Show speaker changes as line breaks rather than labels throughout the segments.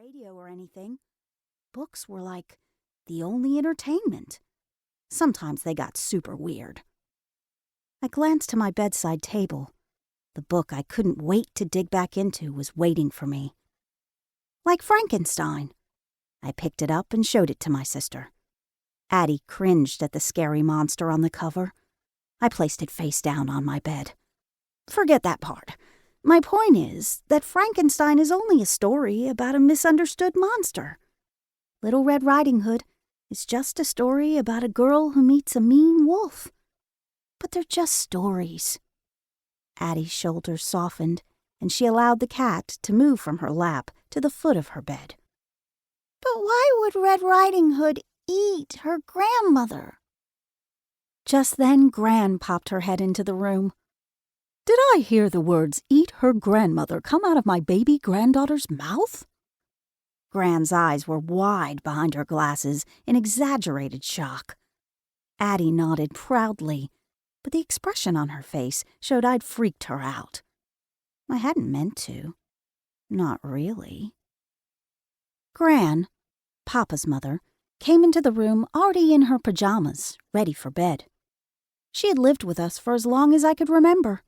radio or anything. Books were like the only entertainment. Sometimes they got super weird. I glanced to my bedside table. The book I couldn't wait to dig back into was waiting for me. Like Frankenstein. I picked it up and showed it to my sister. Addie cringed at the scary monster on the cover. I placed it face down on my bed. Forget that part. My point is that Frankenstein is only a story about a misunderstood monster. Little Red Riding Hood is just a story about a girl who meets a mean wolf. But they're just stories. Addie's shoulders softened, and she allowed the cat to move from her lap to the foot of her bed. But why would Red Riding Hood eat her grandmother? Just then Gran popped her head into the room. Did I hear the words "eat her grandmother" come out of my baby granddaughter's mouth? Gran's eyes were wide behind her glasses in exaggerated shock. Addie nodded proudly, but the expression on her face showed I'd freaked her out. I hadn't meant to. Not really. Gran, Papa's mother, came into the room already in her pajamas, ready for bed. She had lived with us for as long as I could remember.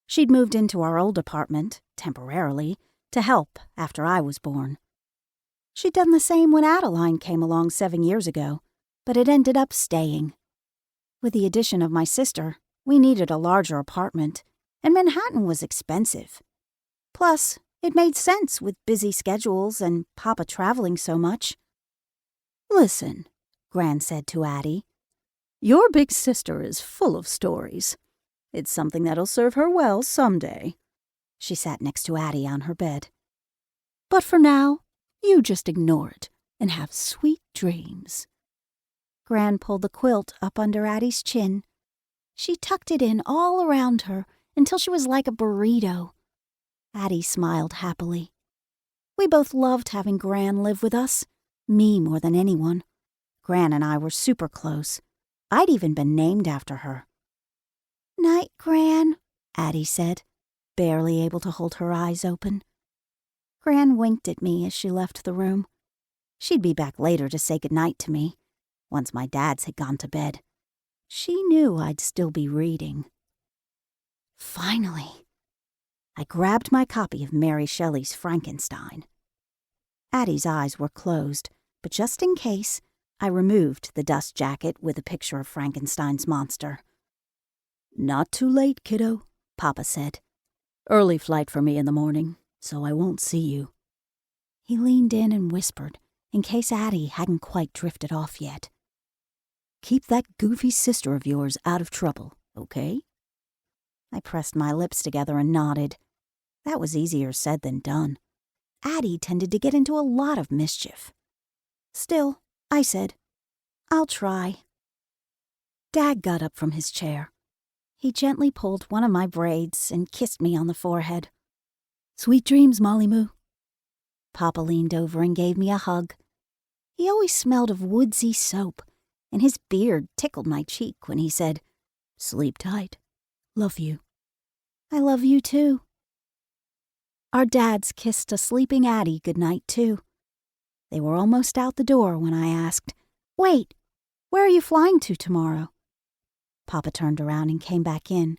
She'd moved into our old apartment, temporarily, to help after I was born. She'd done the same when Adeline came along 7 years ago, but it ended up staying. With the addition of my sister, we needed a larger apartment, and Manhattan was expensive. Plus, it made sense with busy schedules and Papa traveling so much. Listen, Gran said to Addie. Your big sister is full of stories. It's something that'll serve her well someday. She sat next to Addie on her bed. But for now, you just ignore it and have sweet dreams. Gran pulled the quilt up under Addie's chin. She tucked it in all around her until she was like a burrito. Addie smiled happily. We both loved having Gran live with us, me more than anyone. Gran and I were super close. I'd even been named after her. Night, Gran, Addie said, barely able to hold her eyes open. Gran winked at me as she left the room. She'd be back later to say goodnight to me, once my dads had gone to bed. She knew I'd still be reading. Finally, I grabbed my copy of Mary Shelley's Frankenstein. Addie's eyes were closed, but just in case, I removed the dust jacket with a picture of Frankenstein's monster. Not too late, kiddo, Papa said. Early flight for me in the morning, so I won't see you. He leaned in and whispered, in case Addie hadn't quite drifted off yet. Keep that goofy sister of yours out of trouble, okay? I pressed my lips together and nodded. That was easier said than done. Addie tended to get into a lot of mischief. Still, I said, I'll try. Dad got up from his chair. He gently pulled one of my braids and kissed me on the forehead. Sweet dreams, Molly Moo. Papa leaned over and gave me a hug. He always smelled of woodsy soap, and his beard tickled my cheek when he said, Sleep tight. Love you. I love you too. Our dads kissed a sleeping Addie goodnight too. They were almost out the door when I asked, Wait, where are you flying to tomorrow? Papa turned around and came back in.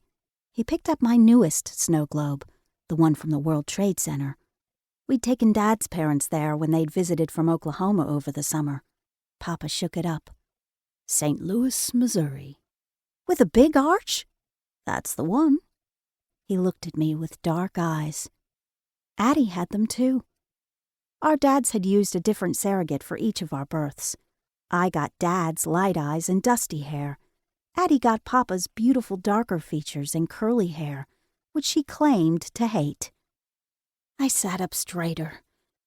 He picked up my newest snow globe, the one from the World Trade Center. We'd taken Dad's parents there when they'd visited from Oklahoma over the summer. Papa shook it up. St. Louis, Missouri. With a big arch? That's the one. He looked at me with dark eyes. Addie had them too. Our dads had used a different surrogate for each of our births. I got Dad's light eyes and dusty hair. Addie got Papa's beautiful darker features and curly hair, which she claimed to hate. I sat up straighter,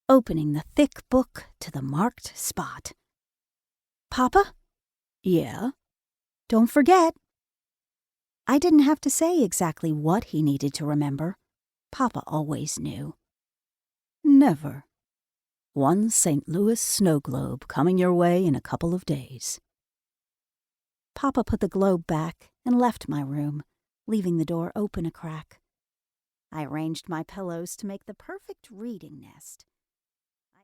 opening the thick book to the marked spot. Papa? Yeah? Don't forget. I didn't have to say exactly what he needed to remember. Papa always knew. Never. One St. Louis snow globe coming your way in a couple of days. Papa put the globe back and left my room, leaving the door open a crack. I arranged my pillows to make the perfect reading nest.